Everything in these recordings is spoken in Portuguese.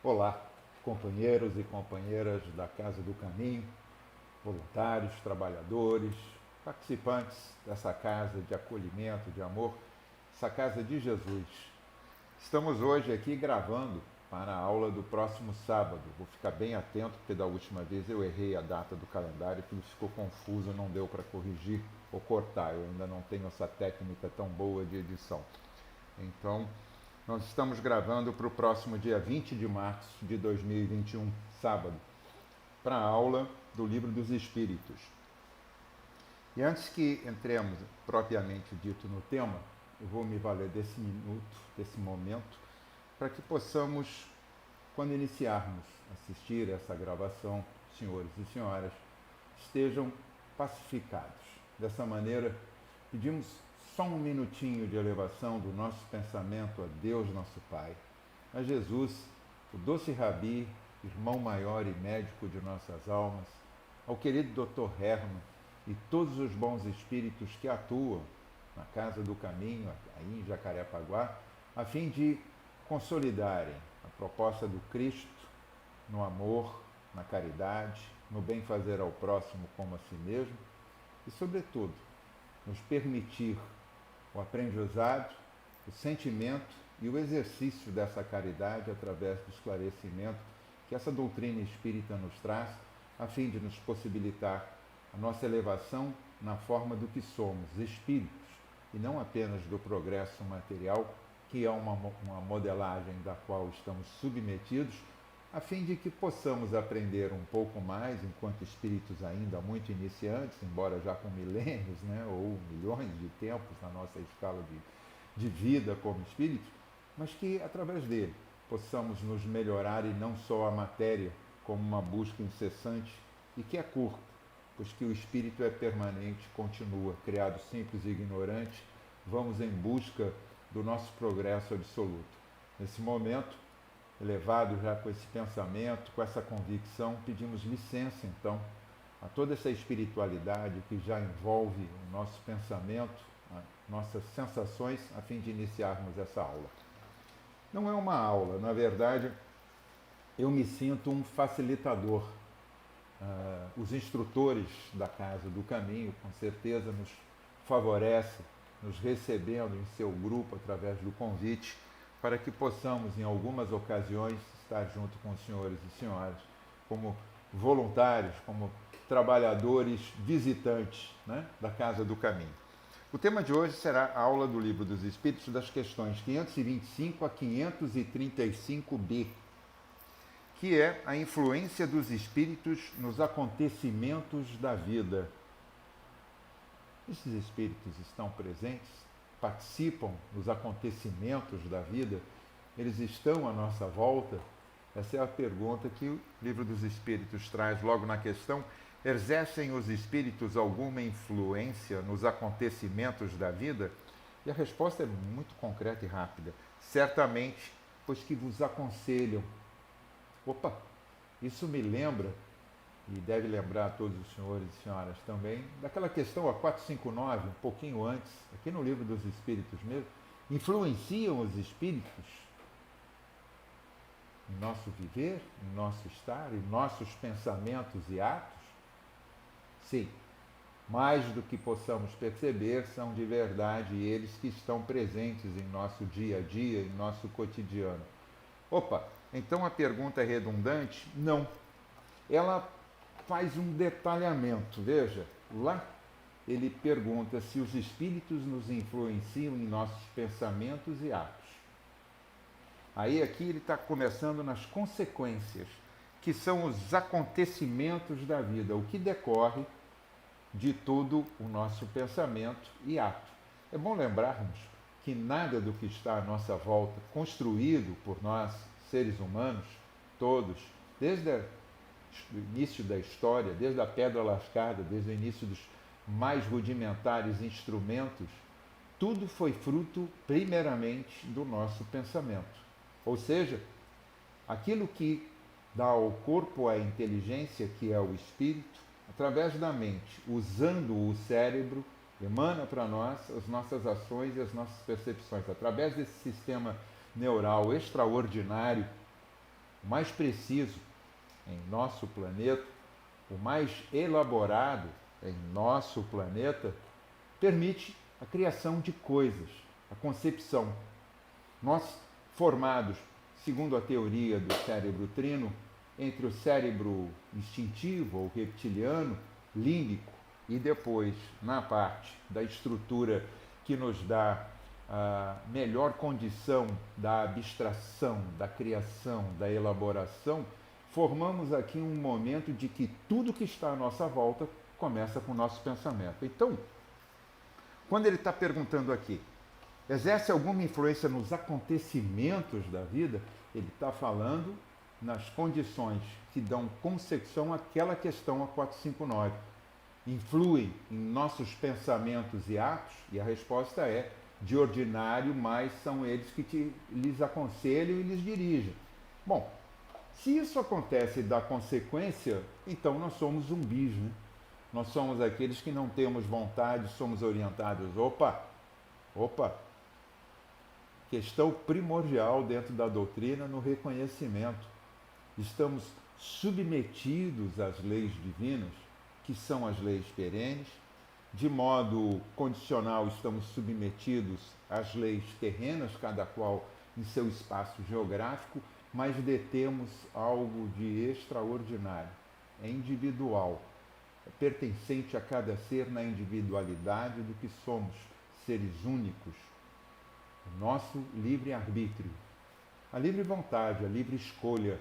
Olá, companheiros e companheiras da Casa do Caminho, voluntários, trabalhadores, participantes dessa casa de acolhimento, de amor, essa casa de Jesus. Estamos hoje aqui gravando para a aula do próximo sábado. Vou ficar bem atento, porque da última vez eu errei a data do calendário, tudo ficou confuso, não deu para corrigir ou cortar. Eu ainda não tenho essa técnica tão boa de edição. Então, nós estamos gravando para o próximo dia 20 de março de 2021, sábado, para a aula do Livro dos Espíritos. E antes que entremos propriamente dito no tema, eu vou me valer desse minuto, desse momento, para que possamos, quando iniciarmos a assistir essa gravação, senhores e senhoras, estejam pacificados. Dessa maneira, pedimos só um minutinho de elevação do nosso pensamento a Deus, nosso Pai, a Jesus, o doce Rabi, irmão maior e médico de nossas almas, ao querido Dr. Herman e todos os bons espíritos que atuam na Casa do Caminho, aí em Jacarepaguá, a fim de consolidarem a proposta do Cristo no amor, na caridade, no bem fazer ao próximo como a si mesmo e, sobretudo, nos permitir o aprendizado, o sentimento e o exercício dessa caridade através do esclarecimento que essa doutrina espírita nos traz, a fim de nos possibilitar a nossa elevação na forma do que somos, espíritos, e não apenas do progresso material, que é uma modelagem da qual estamos submetidos, a fim de que possamos aprender um pouco mais, enquanto espíritos ainda muito iniciantes, embora já com milênios, né, ou milhões de tempos na nossa escala de vida como espíritos, mas que através dele possamos nos melhorar e não só a matéria como uma busca incessante e que é curta, pois que o espírito é permanente, continua, criado simples e ignorante, vamos em busca do nosso progresso absoluto. Nesse momento, elevado já com esse pensamento, com essa convicção, pedimos licença, então, a toda essa espiritualidade que já envolve o nosso pensamento, nossas sensações, a fim de iniciarmos essa aula. Não é uma aula, na verdade, eu me sinto um facilitador. Os instrutores da Casa do Caminho, com certeza, nos favorecem, nos recebendo em seu grupo através do convite, para que possamos, em algumas ocasiões, estar junto com os senhores e senhoras, como voluntários, como trabalhadores visitantes, né, da Casa do Caminho. O tema de hoje será a aula do Livro dos Espíritos das questões 525 a 535b, que é a influência dos espíritos nos acontecimentos da vida. Esses espíritos estão presentes, participam dos acontecimentos da vida, eles estão à nossa volta? Essa é a pergunta que o Livro dos Espíritos traz logo na questão. Exercem os espíritos alguma influência nos acontecimentos da vida? E a resposta é muito concreta e rápida. Certamente, pois que vos aconselham. Opa, isso me lembra, e deve lembrar a todos os senhores e senhoras também, daquela questão a 459, um pouquinho antes, aqui no Livro dos Espíritos mesmo, influenciam os espíritos em nosso viver, em nosso estar, em nossos pensamentos e atos? Sim, mais do que possamos perceber, são de verdade eles que estão presentes em nosso dia a dia, em nosso cotidiano. Opa, então a pergunta é redundante? Não. Ela faz um detalhamento. Veja, lá ele pergunta se os espíritos nos influenciam em nossos pensamentos e atos. Aí aqui ele está começando nas consequências, que são os acontecimentos da vida, o que decorre de todo o nosso pensamento e ato. É bom lembrarmos que nada do que está à nossa volta, construído por nós, seres humanos, todos, desde o início da história, desde a pedra lascada, desde o início dos mais rudimentares instrumentos, tudo foi fruto, primeiramente, do nosso pensamento. Ou seja, aquilo que dá ao corpo a inteligência, que é o espírito, através da mente, usando o cérebro, emana para nós as nossas ações e as nossas percepções. Através desse sistema neural extraordinário, o mais preciso em nosso planeta, o mais elaborado em nosso planeta, permite a criação de coisas, a concepção. Nós, formados, segundo a teoria do cérebro trino, entre o cérebro instintivo ou reptiliano, límbico, e depois, na parte da estrutura que nos dá a melhor condição da abstração, da criação, da elaboração, formamos aqui um momento de que tudo que está à nossa volta começa com o nosso pensamento. Então, quando ele está perguntando aqui, exerce alguma influência nos acontecimentos da vida, ele está falando nas condições que dão concepção àquela questão a 459. Influem em nossos pensamentos e atos? E a resposta é, de ordinário, mas são eles que lhes aconselham e lhes dirigem. Bom, se isso acontece e dá consequência, então nós somos zumbis, né? Nós somos aqueles que não temos vontade, somos orientados. Opa, questão primordial dentro da doutrina no reconhecimento. Estamos submetidos às leis divinas, que são as leis perenes, de modo condicional estamos submetidos às leis terrenas, cada qual em seu espaço geográfico, mas detemos algo de extraordinário, é individual, é pertencente a cada ser na individualidade do que somos, seres únicos, o nosso livre-arbítrio, a livre vontade, a livre escolha.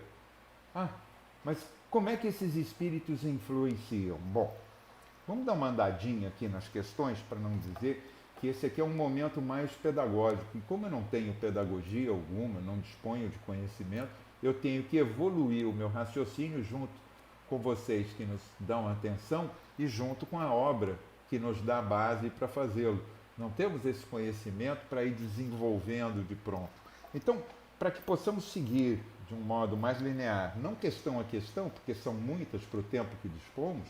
Mas como é que esses espíritos influenciam? Bom, vamos dar uma andadinha aqui nas questões, para não dizer que esse aqui é um momento mais pedagógico. E como eu não tenho pedagogia alguma, não disponho de conhecimento, eu tenho que evoluir o meu raciocínio junto com vocês que nos dão atenção e junto com a obra que nos dá a base para fazê-lo. Não temos esse conhecimento para ir desenvolvendo de pronto. Então, para que possamos seguir de um modo mais linear, não questão a questão, porque são muitas para o tempo que dispomos,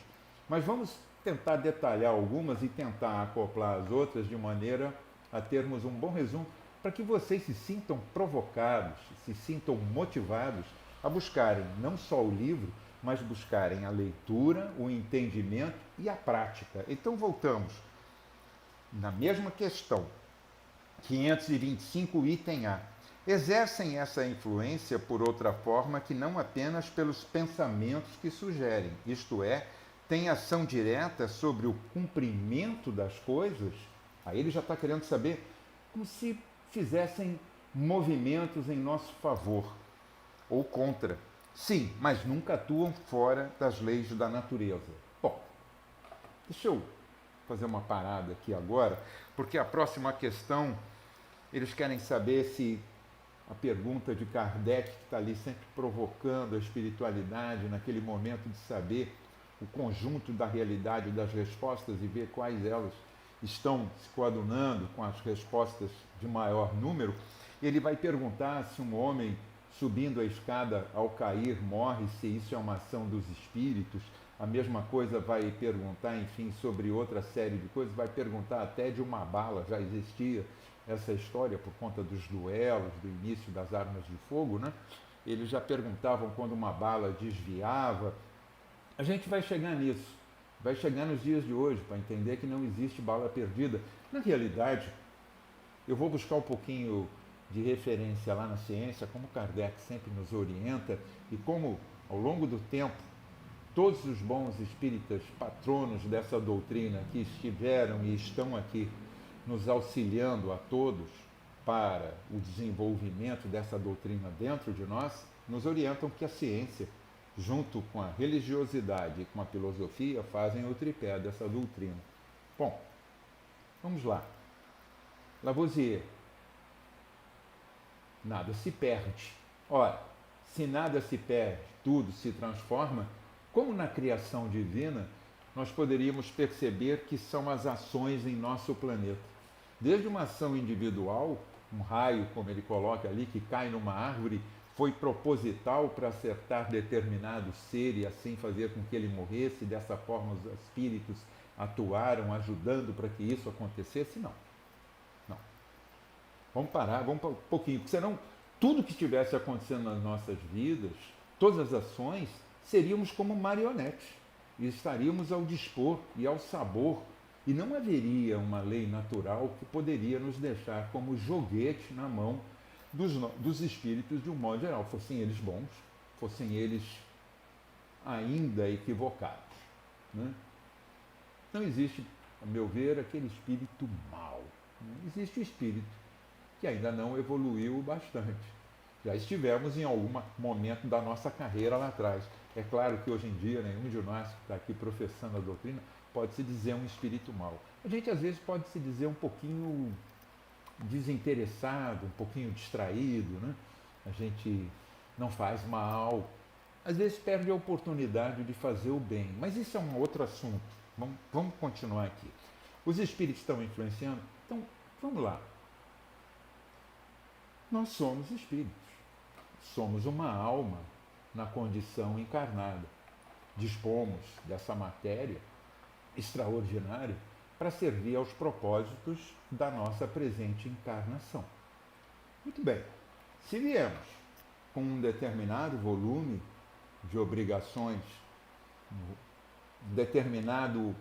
mas vamos tentar detalhar algumas e tentar acoplar as outras de maneira a termos um bom resumo, para que vocês se sintam provocados, se sintam motivados a buscarem não só o livro, mas buscarem a leitura, o entendimento e a prática. Então voltamos na mesma questão, 525, item A. Exercem essa influência por outra forma que não apenas pelos pensamentos que sugerem, isto é, têm ação direta sobre o cumprimento das coisas? Aí ele já está querendo saber como se fizessem movimentos em nosso favor ou contra. Sim, mas nunca atuam fora das leis da natureza. Bom, deixa eu fazer uma parada aqui agora, porque a próxima questão, eles querem saber se a pergunta de Kardec, que está ali sempre provocando a espiritualidade, naquele momento de saber o conjunto da realidade das respostas e ver quais elas estão se coadunando com as respostas de maior número, ele vai perguntar se um homem subindo a escada ao cair morre, se isso é uma ação dos espíritos. A mesma coisa vai perguntar, enfim, sobre outra série de coisas, vai perguntar até de uma bala, já existia essa história por conta dos duelos, do início das armas de fogo, né? Eles já perguntavam quando uma bala desviava. A gente vai chegar nisso, vai chegar nos dias de hoje para entender que não existe bala perdida. Na realidade, eu vou buscar um pouquinho de referência lá na ciência, como Kardec sempre nos orienta e como, ao longo do tempo, todos os bons espíritas patronos dessa doutrina que estiveram e estão aqui nos auxiliando a todos para o desenvolvimento dessa doutrina dentro de nós, nos orientam que a ciência, junto com a religiosidade e com a filosofia, fazem o tripé dessa doutrina. Bom, vamos lá. Lavoisier. Nada se perde. Ora, se nada se perde, tudo se transforma, como na criação divina, nós poderíamos perceber que são as ações em nosso planeta. Desde uma ação individual, um raio, como ele coloca ali, que cai numa árvore, foi proposital para acertar determinado ser e assim fazer com que ele morresse, dessa forma os espíritos atuaram ajudando para que isso acontecesse? Não. Vamos parar, vamos um pouquinho, porque senão tudo que estivesse acontecendo nas nossas vidas, todas as ações, seríamos como marionetes e estaríamos ao dispor e ao sabor, e não haveria uma lei natural que poderia nos deixar como joguete na mão dos espíritos de um modo geral, fossem eles bons, fossem eles ainda equivocados. Né? Não existe, a meu ver, aquele espírito mau. Existe o espírito que ainda não evoluiu bastante. Já estivemos em algum momento da nossa carreira lá atrás. É claro que hoje em dia nenhum de nós que está aqui professando a doutrina pode se dizer um espírito mau. A gente às vezes pode se dizer um pouquinho desinteressado, um pouquinho distraído, né? A gente não faz mal, às vezes perde a oportunidade de fazer o bem, mas isso é um outro assunto. Vamos continuar aqui. Os espíritos estão influenciando? Então, vamos lá. Nós somos espíritos. Somos uma alma na condição encarnada. Dispomos dessa matéria extraordinária para servir aos propósitos da nossa presente encarnação. Muito bem. Se viemos com um determinado volume de obrigações, um determinado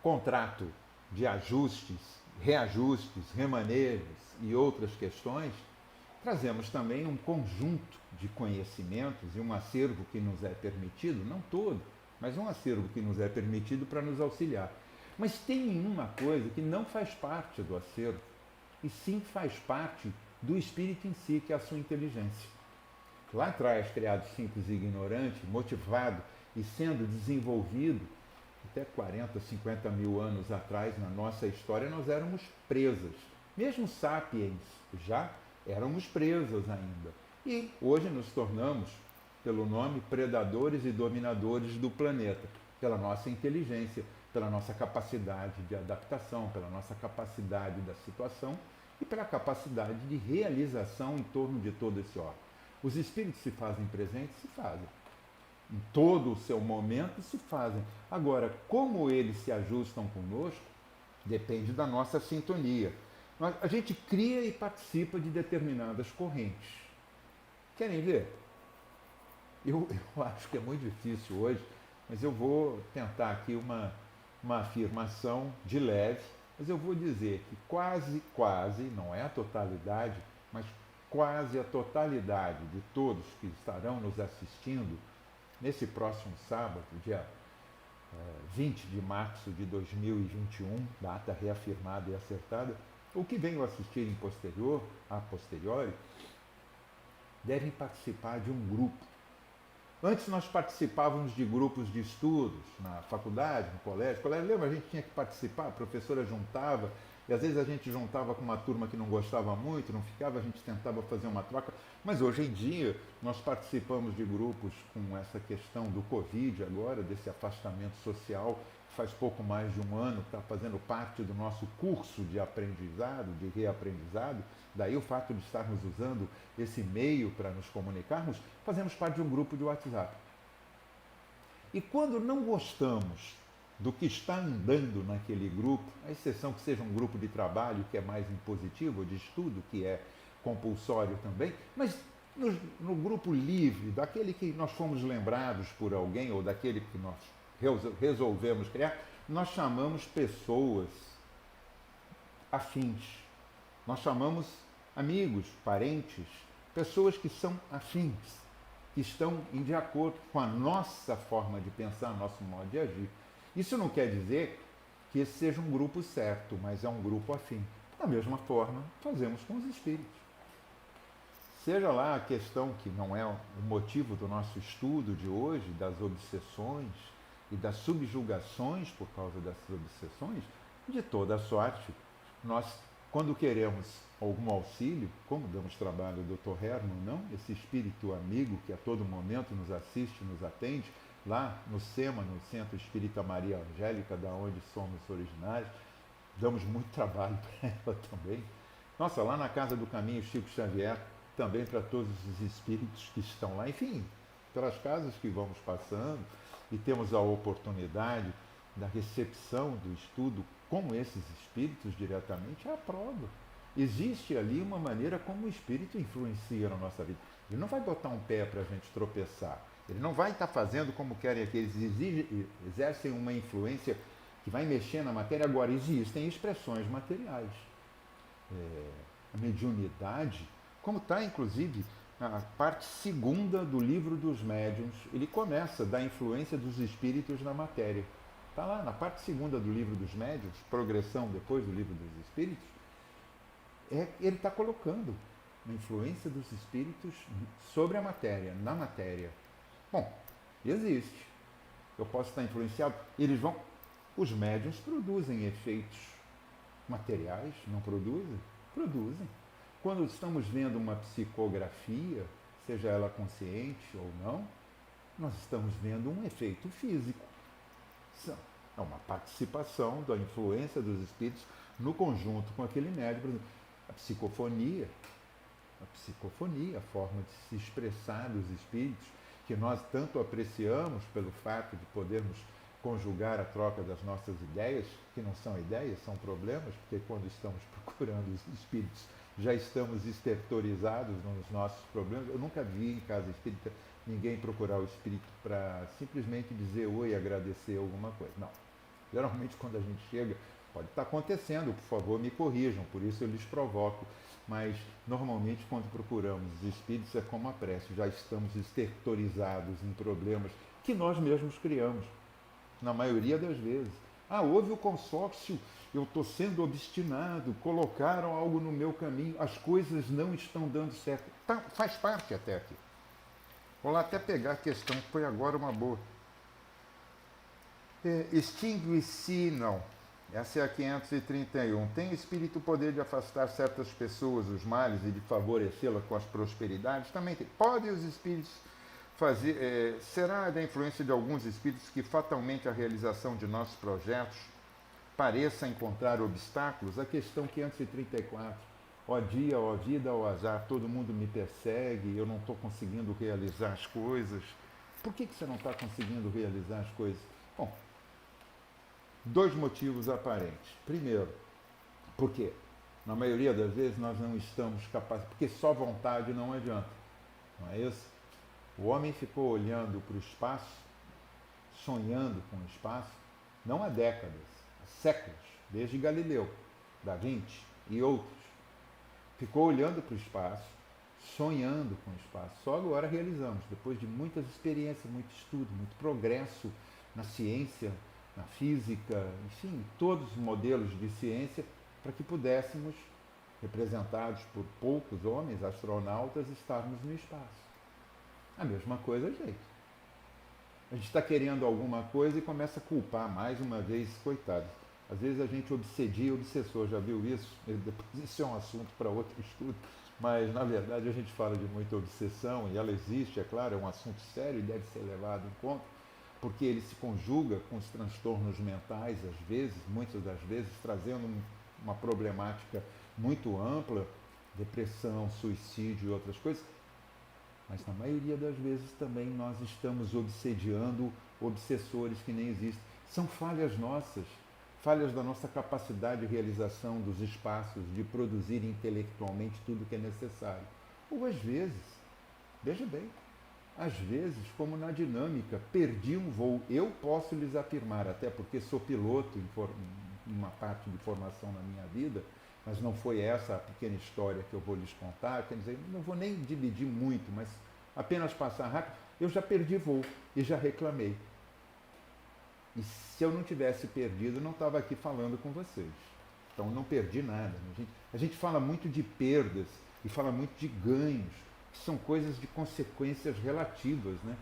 contrato de ajustes, reajustes, remanejos e outras questões, trazemos também um conjunto de conhecimentos e um acervo que nos é permitido, não todo, mas um acervo que nos é permitido para nos auxiliar. Mas tem uma coisa que não faz parte do acervo, e sim faz parte do espírito em si, que é a sua inteligência. Lá atrás, criado simples e ignorante, motivado e sendo desenvolvido, até 40, 50 mil anos atrás, na nossa história, nós éramos presas. Mesmo sapiens, já éramos presas ainda. E hoje nos tornamos, pelo nome, predadores e dominadores do planeta, pela nossa inteligência, pela nossa capacidade de adaptação, pela nossa capacidade da situação e pela capacidade de realização em torno de todo esse ordem. Os espíritos se fazem presentes? Se fazem. Em todo o seu momento se fazem. Agora, como eles se ajustam conosco, depende da nossa sintonia. A gente cria e participa de determinadas correntes. Querem ver? Eu acho que é muito difícil hoje, mas eu vou tentar aqui uma afirmação de leve, mas eu vou dizer que quase, não é a totalidade, mas quase a totalidade de todos que estarão nos assistindo nesse próximo sábado, dia 20 de março de 2021, data reafirmada e acertada, ou que venham assistir a posteriori, devem participar de um grupo. Antes nós participávamos de grupos de estudos, na faculdade, no colégio. Lembra, a gente tinha que participar, a professora juntava, e às vezes a gente juntava com uma turma que não gostava muito, não ficava, a gente tentava fazer uma troca. Mas hoje em dia nós participamos de grupos com essa questão do Covid agora, desse afastamento social, faz pouco mais de um ano, está fazendo parte do nosso curso de aprendizado, de reaprendizado. Daí o fato de estarmos usando esse meio para nos comunicarmos, fazemos parte de um grupo de WhatsApp. E quando não gostamos do que está andando naquele grupo, à exceção que seja um grupo de trabalho que é mais impositivo, ou de estudo que é compulsório também, mas no grupo livre, daquele que nós fomos lembrados por alguém, ou daquele que nós resolvemos criar, nós chamamos pessoas afins. Nós chamamos amigos, parentes, pessoas que são afins, que estão de acordo com a nossa forma de pensar, nosso modo de agir. Isso não quer dizer que esse seja um grupo certo, mas é um grupo afim. Da mesma forma, fazemos com os espíritos. Seja lá a questão que não é o motivo do nosso estudo de hoje, das obsessões e das subjugações por causa dessas obsessões, de toda a sorte, nós, quando queremos algum auxílio, como damos trabalho ao Dr. Herman, não? Esse espírito amigo que a todo momento nos assiste, nos atende, lá no SEMA, no Centro Espírita Maria Angélica, da onde somos originários, damos muito trabalho para ela também. Nossa, lá na Casa do Caminho, Chico Xavier, também para todos os espíritos que estão lá, enfim, pelas casas que vamos passando e temos a oportunidade da recepção do estudo com esses espíritos diretamente, é a prova. Existe ali uma maneira como o espírito influencia na nossa vida. Ele não vai botar um pé para a gente tropeçar. Ele não vai estar fazendo como querem aqueles. Exercem uma influência que vai mexer na matéria. Agora, existem expressões materiais. A mediunidade, como está inclusive na parte segunda do livro dos médiuns, ele começa da influência dos espíritos na matéria. Está lá na parte segunda do livro dos médiuns, progressão depois do livro dos espíritos, ele está colocando a influência dos espíritos sobre a matéria, na matéria. Bom, existe. Eu posso estar influenciado. Os médiuns produzem efeitos materiais, não produzem? Produzem. Quando estamos vendo uma psicografia, seja ela consciente ou não, nós estamos vendo um efeito físico. É uma participação da influência dos espíritos no conjunto com aquele médium. Por exemplo, a psicofonia, a forma de se expressar dos espíritos, que nós tanto apreciamos pelo fato de podermos conjugar a troca das nossas ideias, que não são ideias, são problemas, porque quando estamos procurando os espíritos, já estamos estertorizados nos nossos problemas. Eu nunca vi em casa espírita ninguém procurar o espírito para simplesmente dizer oi e agradecer alguma coisa. Não. Geralmente quando a gente chega, pode estar acontecendo, por favor me corrijam, por isso eu lhes provoco, mas normalmente quando procuramos os espíritos é como a prece, já estamos estertorizados em problemas que nós mesmos criamos, na maioria das vezes. Houve o consórcio, eu estou sendo obstinado, colocaram algo no meu caminho, as coisas não estão dando certo. Tá, faz parte até aqui. Vou lá até pegar a questão, que foi agora uma boa. Extingue-se, não. Essa é a 531. Tem o espírito o poder de afastar certas pessoas dos males e de favorecê-las com as prosperidades? Também tem. Podem os espíritos fazer... será da influência de alguns espíritos que fatalmente a realização de nossos projetos pareça encontrar obstáculos? A questão 534. Ó dia, ó vida, ó azar, todo mundo me persegue, eu não estou conseguindo realizar as coisas. Por que você não está conseguindo realizar as coisas? Bom, 2 motivos aparentes. Primeiro, porque na maioria das vezes nós não estamos capazes, porque só vontade não adianta, não é isso? O homem ficou olhando para o espaço, sonhando com o espaço, não há décadas, há séculos, desde Galileu, Da Vinci e outros. Ficou olhando para o espaço, sonhando com o espaço. Só agora realizamos, depois de muitas experiências, muito estudo, muito progresso na ciência, na física, enfim, todos os modelos de ciência, para que pudéssemos, representados por poucos homens, astronautas, estarmos no espaço. A mesma coisa, gente. A gente está querendo alguma coisa e começa a culpar mais uma vez, coitado. Às vezes a gente obsedia obsessor, já viu isso? Depois isso é um assunto para outro estudo, mas na verdade a gente fala de muita obsessão e ela existe, é claro, é um assunto sério e deve ser levado em conta, porque ele se conjuga com os transtornos mentais, às vezes, muitas das vezes, trazendo uma problemática muito ampla, depressão, suicídio e outras coisas, mas na maioria das vezes também nós estamos obsediando obsessores que nem existem. São falhas nossas, falhas da nossa capacidade de realização dos espaços, de produzir intelectualmente tudo que é necessário. Ou às vezes, veja bem, às vezes, como na dinâmica, perdi um voo. Eu posso lhes afirmar, até porque sou piloto em uma parte de formação na minha vida, mas não foi essa a pequena história que eu vou lhes contar, quer dizer, não vou nem dividir muito, mas apenas passar rápido, eu já perdi voo e já reclamei. E se eu não tivesse perdido, eu não estava aqui falando com vocês. Então, não perdi nada. A gente fala muito de perdas e fala muito de ganhos, que são coisas de consequências relativas, né?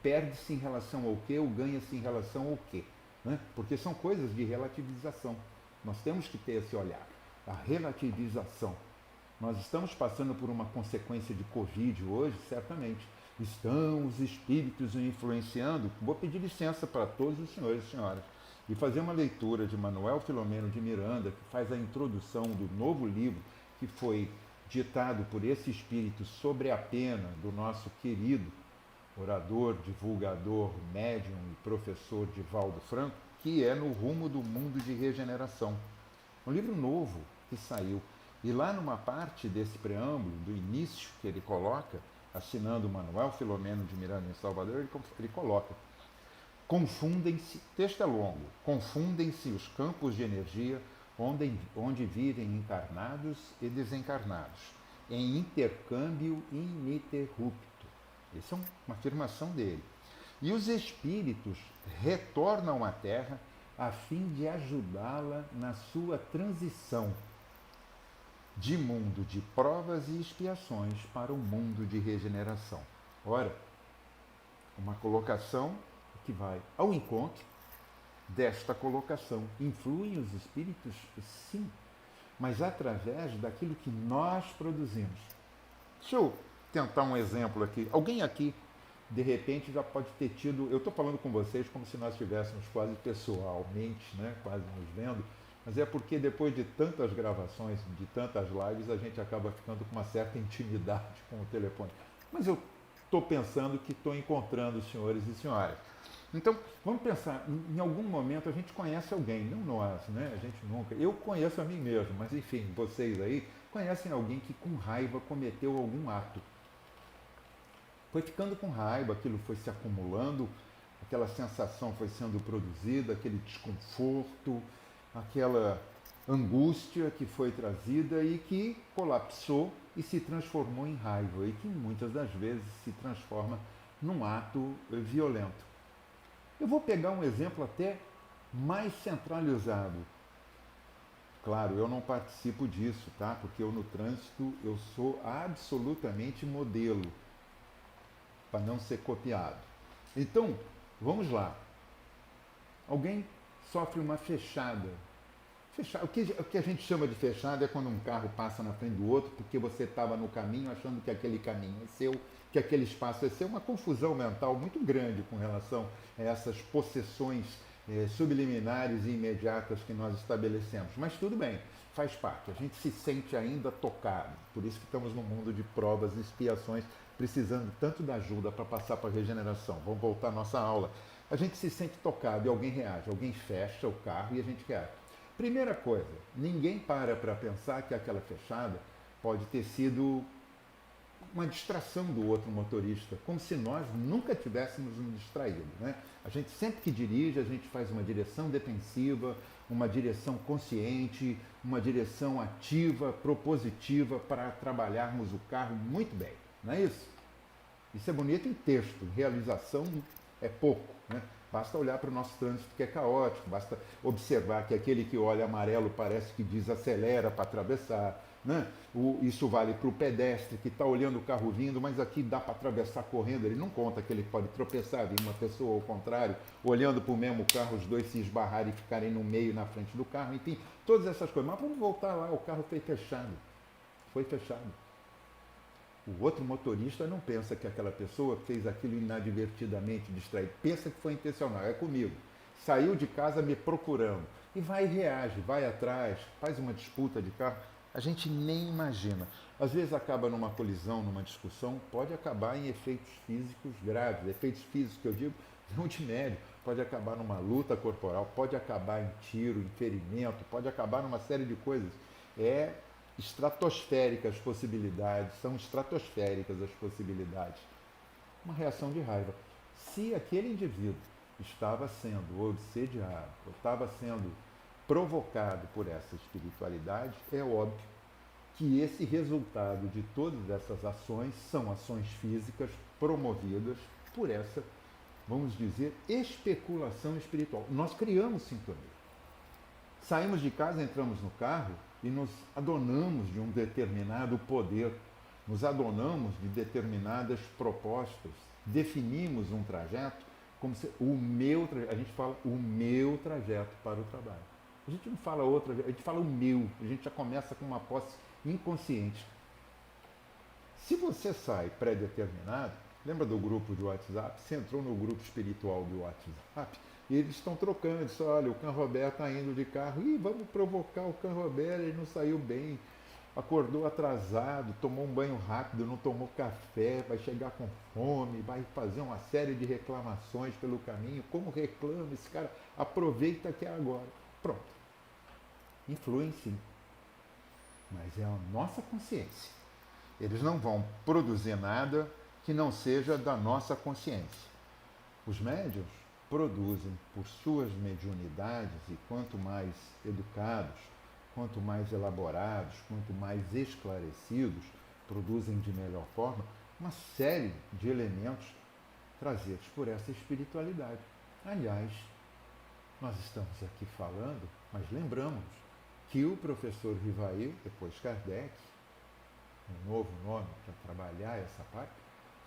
Perde-se em relação ao quê, ou ganha-se em relação ao quê, né? Porque são coisas de relativização. Nós temos que ter esse olhar, a relativização. Nós estamos passando por uma consequência de Covid hoje, certamente. Estão os espíritos influenciando. Vou pedir licença para todos os senhores e senhoras e fazer uma leitura de Manuel Filomeno de Miranda, que faz a introdução do novo livro que foi ditado por esse espírito sobre a pena do nosso querido orador, divulgador, médium e professor Divaldo Franco, que é No Rumo do Mundo de Regeneração. Um livro novo que saiu. E lá numa parte desse preâmbulo, do início que ele coloca, assinando o Manuel Filomeno de Miranda em Salvador, ele coloca: confundem-se, texto é longo, confundem-se os campos de energia onde vivem encarnados e desencarnados, em intercâmbio ininterrupto. Essa é uma afirmação dele. E os espíritos retornam à Terra a fim de ajudá-la na sua transição de mundo de provas e expiações para o mundo de regeneração. Ora, uma colocação que vai ao encontro desta colocação. Influem os espíritos? Sim, mas através daquilo que nós produzimos. Deixa eu tentar um exemplo aqui. Alguém aqui, de repente, já pode ter tido... Eu estou falando com vocês como se nós estivéssemos quase pessoalmente, né, quase nos vendo, mas é porque depois de tantas gravações, de tantas lives, a gente acaba ficando com uma certa intimidade com o telefone. Mas eu estou pensando que estou encontrando os senhores e senhoras. Então, vamos pensar, em algum momento a gente conhece alguém, não nós, né? A gente nunca. Eu conheço a mim mesmo, mas enfim, vocês aí conhecem alguém que com raiva cometeu algum ato. Foi ficando com raiva, aquilo foi se acumulando, aquela sensação foi sendo produzida, aquele desconforto, aquela angústia que foi trazida e que colapsou e se transformou em raiva e que muitas das vezes se transforma num ato violento. Eu vou pegar um exemplo até mais centralizado. Claro, eu não participo disso, tá? Porque eu no trânsito eu sou absolutamente modelo para não ser copiado. Então, vamos lá. Alguém sofre uma fechada. O que a gente chama de fechada é quando um carro passa na frente do outro porque você estava no caminho achando que aquele caminho é seu, que aquele espaço é seu. Uma confusão mental muito grande com relação a essas possessões subliminares e imediatas que nós estabelecemos. Mas tudo bem, faz parte. A gente se sente ainda tocado. Por isso que estamos num mundo de provas e expiações, precisando tanto da ajuda para passar para a regeneração. Vamos voltar à nossa aula. A gente se sente tocado e alguém reage. Alguém fecha o carro e a gente reage. Primeira coisa, ninguém para pensar que aquela fechada pode ter sido uma distração do outro motorista, como se nós nunca tivéssemos nos distraído, né? A gente sempre que dirige, a gente faz uma direção defensiva, uma direção consciente, uma direção ativa, propositiva para trabalharmos o carro muito bem, não é isso? Isso é bonito em texto, em realização é pouco, né? Basta olhar para o nosso trânsito que é caótico, basta observar que aquele que olha amarelo parece que desacelera para atravessar, né? Isso vale para o pedestre que está olhando o carro vindo, mas aqui dá para atravessar correndo, ele não conta que ele pode tropeçar, vir uma pessoa ao contrário, olhando para o mesmo carro, os dois se esbarrarem e ficarem no meio, na frente do carro, enfim, todas essas coisas. Mas vamos voltar lá, o carro foi fechado. Foi fechado. O outro motorista não pensa que aquela pessoa fez aquilo inadvertidamente, distraído. Pensa que foi intencional, é comigo. Saiu de casa me procurando. E vai e reage, vai atrás, faz uma disputa de carro. A gente nem imagina. Às vezes acaba numa colisão, numa discussão, pode acabar em efeitos físicos graves. Efeitos físicos que eu digo, multimédio. Pode acabar numa luta corporal, pode acabar em tiro, em ferimento, pode acabar numa série de coisas. É estratosféricas as possibilidades, são estratosféricas as possibilidades. Uma reação de raiva. Se aquele indivíduo estava sendo obsediado, ou estava sendo provocado por essa espiritualidade, é óbvio que esse resultado de todas essas ações são ações físicas promovidas por essa, vamos dizer, especulação espiritual. Nós criamos sintonia. Saímos de casa, entramos no carro e nos adonamos de um determinado poder, nos adonamos de determinadas propostas, definimos um trajeto, como se a gente fala o meu trajeto para o trabalho. A gente não fala outra, a gente fala o meu, a gente já começa com uma posse inconsciente. Se você sai pré-determinado, lembra do grupo de WhatsApp? Você entrou no grupo espiritual do WhatsApp e eles estão trocando. Eles falam, olha, o Canrobert está indo de carro. Ih, vamos provocar o Canrobert, ele não saiu bem. Acordou atrasado, tomou um banho rápido, não tomou café, vai chegar com fome, vai fazer uma série de reclamações pelo caminho. Como reclama esse cara? Aproveita que é agora. Pronto. Influem sim. mas é a nossa consciência. Eles não vão produzir nada que não seja da nossa consciência. Os médiuns produzem por suas mediunidades, e quanto mais educados, quanto mais elaborados, quanto mais esclarecidos, produzem de melhor forma uma série de elementos trazidos por essa espiritualidade. Aliás, nós estamos aqui falando, mas lembramos que o professor Rivail, depois Kardec, um novo nome para trabalhar essa parte,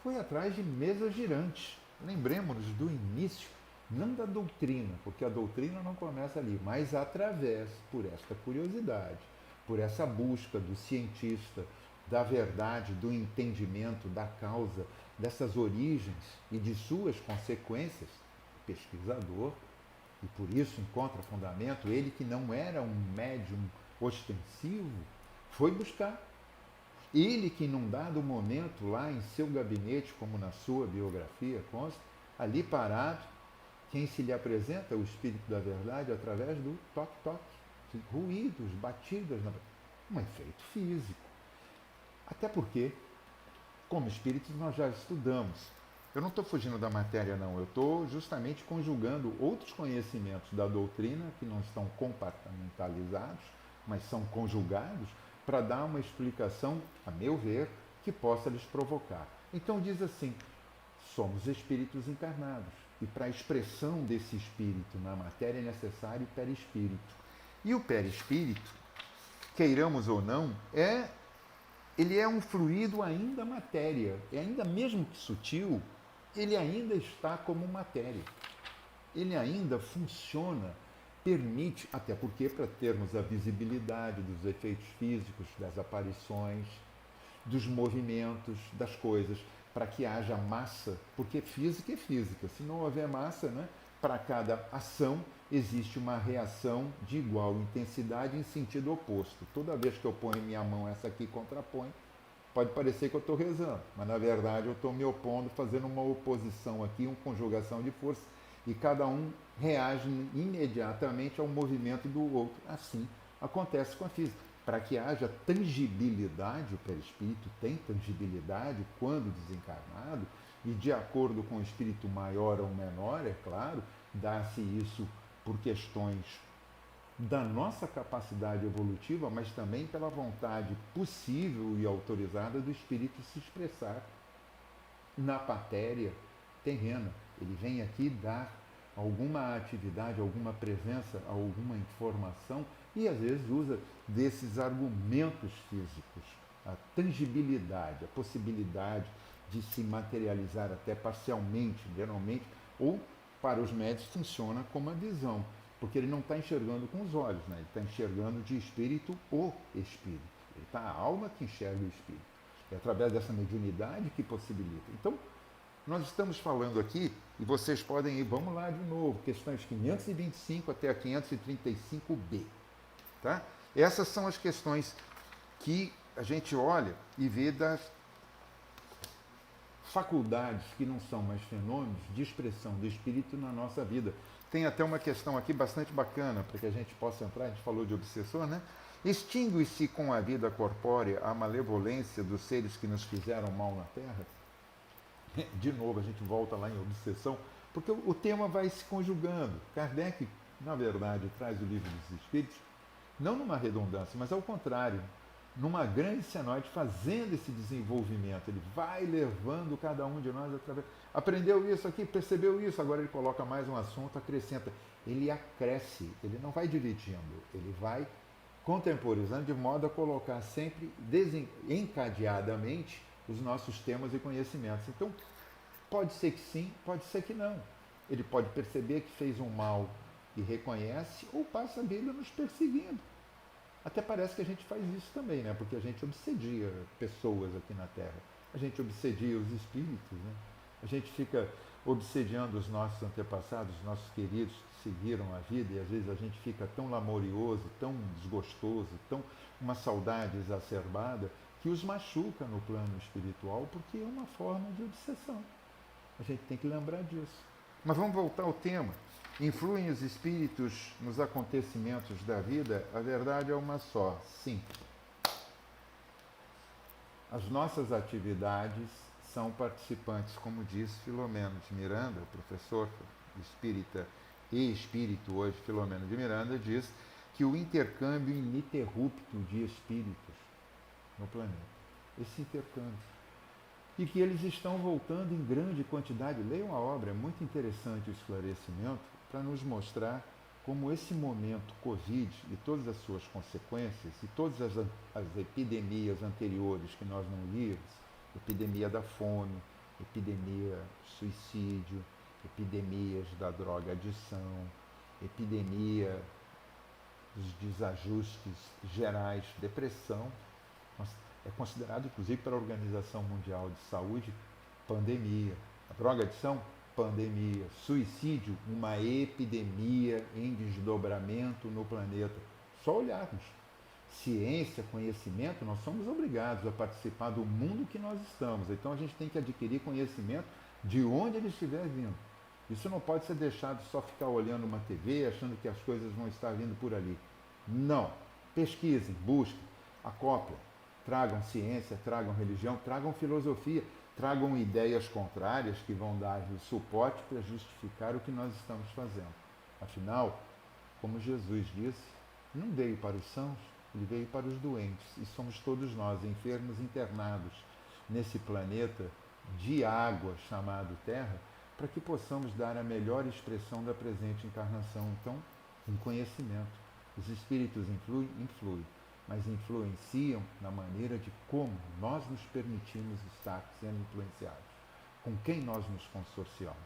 foi atrás de mesas girantes. Lembremos-nos do início, não da doutrina, porque a doutrina não começa ali, mas através, por esta curiosidade, por essa busca do cientista, da verdade, do entendimento, da causa, dessas origens e de suas consequências, pesquisador, e por isso encontra fundamento, ele que não era um médium ostensivo, foi buscar. Ele que num dado momento lá em seu gabinete, como na sua biografia consta, ali parado, quem se lhe apresenta o Espírito da Verdade através do toque-toque, ruídos, batidas, um efeito físico. Até porque, como espíritos, nós já estudamos. Eu não estou fugindo da matéria, não. Eu estou justamente conjugando outros conhecimentos da doutrina que não estão compartimentalizados, mas são conjugados para dar uma explicação, a meu ver, que possa lhes provocar. Então diz assim, somos espíritos encarnados. E para a expressão desse espírito na matéria é necessário o perispírito. E o perispírito, queiramos ou não, ele é um fluido ainda matéria. E ainda mesmo que sutil, ele ainda está como matéria. Ele ainda funciona, permite, até porque para termos a visibilidade dos efeitos físicos, das aparições, dos movimentos, das coisas, para que haja massa, porque física é física. Se não houver massa, né, para cada ação existe uma reação de igual intensidade em sentido oposto. Toda vez que eu ponho minha mão, essa aqui contrapõe, pode parecer que eu estou rezando, mas na verdade eu estou me opondo, fazendo uma oposição aqui, uma conjugação de força, e cada um reage imediatamente ao movimento do outro. Assim acontece com a física. Para que haja tangibilidade, o perispírito tem tangibilidade quando desencarnado, e de acordo com o espírito maior ou menor, é claro, dá-se isso por questões da nossa capacidade evolutiva, mas também pela vontade possível e autorizada do espírito se expressar na matéria terrena. Ele vem aqui dar alguma atividade, alguma presença, alguma informação e às vezes usa desses argumentos físicos, a tangibilidade, a possibilidade de se materializar até parcialmente, geralmente, ou para os médicos funciona como a visão, porque ele não está enxergando com os olhos, né? Ele está enxergando de espírito o espírito. Ele está a alma que enxerga o espírito. É através dessa mediunidade que possibilita. Então, nós estamos falando aqui, e vocês podem ir, vamos lá de novo, questões 525 até a 535b. Tá? Essas são as questões que a gente olha e vê das faculdades que não são mais fenômenos de expressão do espírito na nossa vida. Tem até uma questão aqui bastante bacana para que a gente possa entrar, a gente falou de obsessor, né? Extingue-se com a vida corpórea a malevolência dos seres que nos fizeram mal na Terra? De novo, a gente volta lá em obsessão, porque o tema vai se conjugando. Kardec, na verdade, traz o livro dos Espíritos, não numa redundância, mas ao contrário, numa grande senoide, fazendo esse desenvolvimento. Ele vai levando cada um de nós através. Aprendeu isso aqui, percebeu isso, agora ele coloca mais um assunto, acrescenta. Ele acresce, ele não vai dividindo, ele vai contemporizando de modo a colocar sempre encadeadamente os nossos temas e conhecimentos. Então, pode ser que sim, pode ser que não. Ele pode perceber que fez um mal e reconhece, ou passa a vida nos perseguindo. Até parece que a gente faz isso também, né? Porque a gente obsedia pessoas aqui na Terra. A gente obsedia os espíritos, né? A gente fica obsediando os nossos antepassados, os nossos queridos que seguiram a vida, e às vezes a gente fica tão lamorioso, tão desgostoso, tão uma saudade exacerbada, que os machuca no plano espiritual, porque é uma forma de obsessão. A gente tem que lembrar disso. Mas vamos voltar ao tema. Influem os espíritos nos acontecimentos da vida? A verdade é uma só, sim. As nossas atividades são participantes, como diz Filomeno de Miranda, o professor espírita e espírito hoje, Filomeno de Miranda, diz que o intercâmbio ininterrupto de espíritos no planeta, esse intercâmbio, e que eles estão voltando em grande quantidade. Leiam a obra, é muito interessante o esclarecimento para nos mostrar como esse momento Covid e todas as suas consequências e todas as epidemias anteriores que nós não vimos, epidemia da fome, epidemia do suicídio, epidemias da droga-adição, epidemia dos desajustes gerais, depressão, é considerado, inclusive, pela Organização Mundial de Saúde, pandemia. A droga-adição, pandemia. Suicídio, uma epidemia em desdobramento no planeta. Só olharmos. Ciência, conhecimento, nós somos obrigados a participar do mundo que nós estamos. Então a gente tem que adquirir conhecimento de onde ele estiver vindo. Isso não pode ser deixado só ficar olhando uma TV, achando que as coisas vão estar vindo por ali. Não. Pesquisem, busquem, acoplem. Tragam ciência, tragam religião, tragam filosofia, tragam ideias contrárias que vão dar suporte para justificar o que nós estamos fazendo. Afinal, como Jesus disse, não veio para os sãos, ele veio para os doentes. E somos todos nós, enfermos internados nesse planeta de água chamado Terra, para que possamos dar a melhor expressão da presente encarnação. Então, em conhecimento. Os espíritos influem, mas influenciam na maneira de como nós nos permitimos estar sendo influenciados, com quem nós nos consorciamos.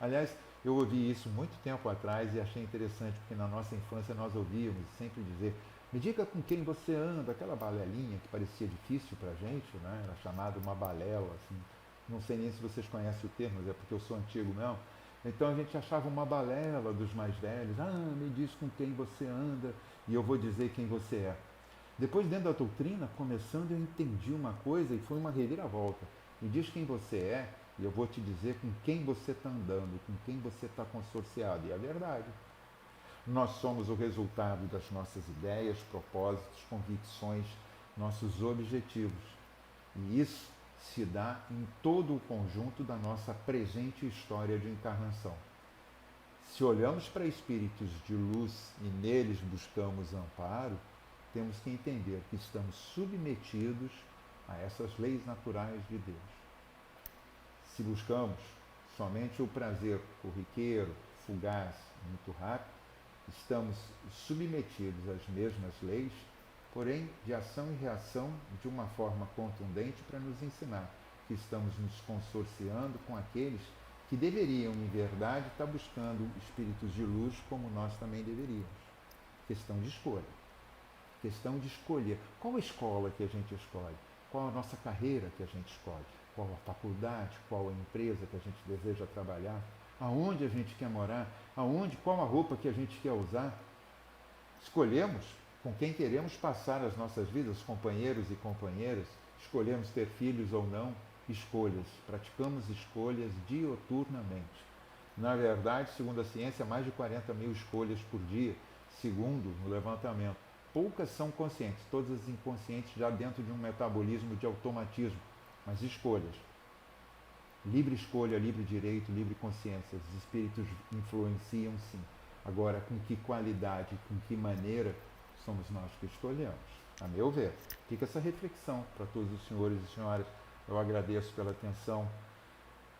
Aliás, eu ouvi isso muito tempo atrás e achei interessante, porque na nossa infância nós ouvíamos sempre dizer: me diga com quem você anda, aquela balelinha que parecia difícil para a gente, né? Era chamada uma balela, assim. Não sei nem se vocês conhecem o termo, mas é porque eu sou antigo mesmo. Então a gente achava uma balela dos mais velhos: me diz com quem você anda e eu vou dizer quem você é. Depois, dentro da doutrina, começando, eu entendi uma coisa e foi uma reviravolta. Me diz quem você é e eu vou te dizer com quem você está andando, com quem você está consorciado. E é verdade. Nós somos o resultado das nossas ideias, propósitos, convicções, nossos objetivos. E isso se dá em todo o conjunto da nossa presente história de encarnação. Se olhamos para espíritos de luz e neles buscamos amparo, temos que entender que estamos submetidos a essas leis naturais de Deus. Se buscamos somente o prazer corriqueiro, fugaz, muito rápido, estamos submetidos às mesmas leis, porém de ação e reação de uma forma contundente para nos ensinar que estamos nos consorciando com aqueles que deveriam, em verdade, estar buscando espíritos de luz como nós também deveríamos. Questão de escolha. Questão de escolher qual a escola que a gente escolhe, qual a nossa carreira que a gente escolhe, qual a faculdade, qual a empresa que a gente deseja trabalhar, aonde a gente quer morar, qual a roupa que a gente quer usar. Escolhemos com quem queremos passar as nossas vidas, companheiros e companheiras, escolhemos ter filhos ou não, escolhas, praticamos escolhas dioturnamente. Na verdade, segundo a ciência, mais de 40 mil escolhas por dia, segundo o levantamento. Poucas são conscientes, todas inconscientes, já dentro de um metabolismo de automatismo, mas escolhas. Livre escolha, livre direito, livre consciência. Os espíritos influenciam sim. Agora, com que qualidade, com que maneira somos nós que escolhemos? A meu ver, fica essa reflexão para todos os senhores e senhoras. Eu agradeço pela atenção.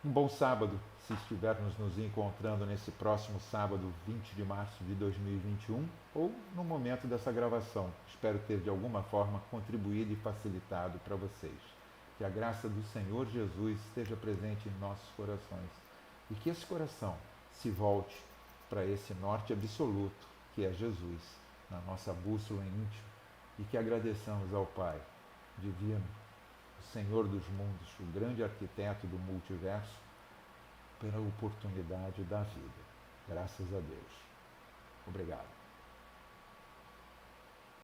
Um bom sábado, se estivermos nos encontrando nesse próximo sábado, 20 de março de 2021, ou no momento dessa gravação. Espero ter de alguma forma contribuído e facilitado para vocês. Que a graça do Senhor Jesus esteja presente em nossos corações e que esse coração se volte para esse norte absoluto que é Jesus, na nossa bússola íntima, e que agradeçamos ao Pai divino, o Senhor dos mundos, o grande arquiteto do multiverso, pela oportunidade da vida. Graças a Deus. Obrigado.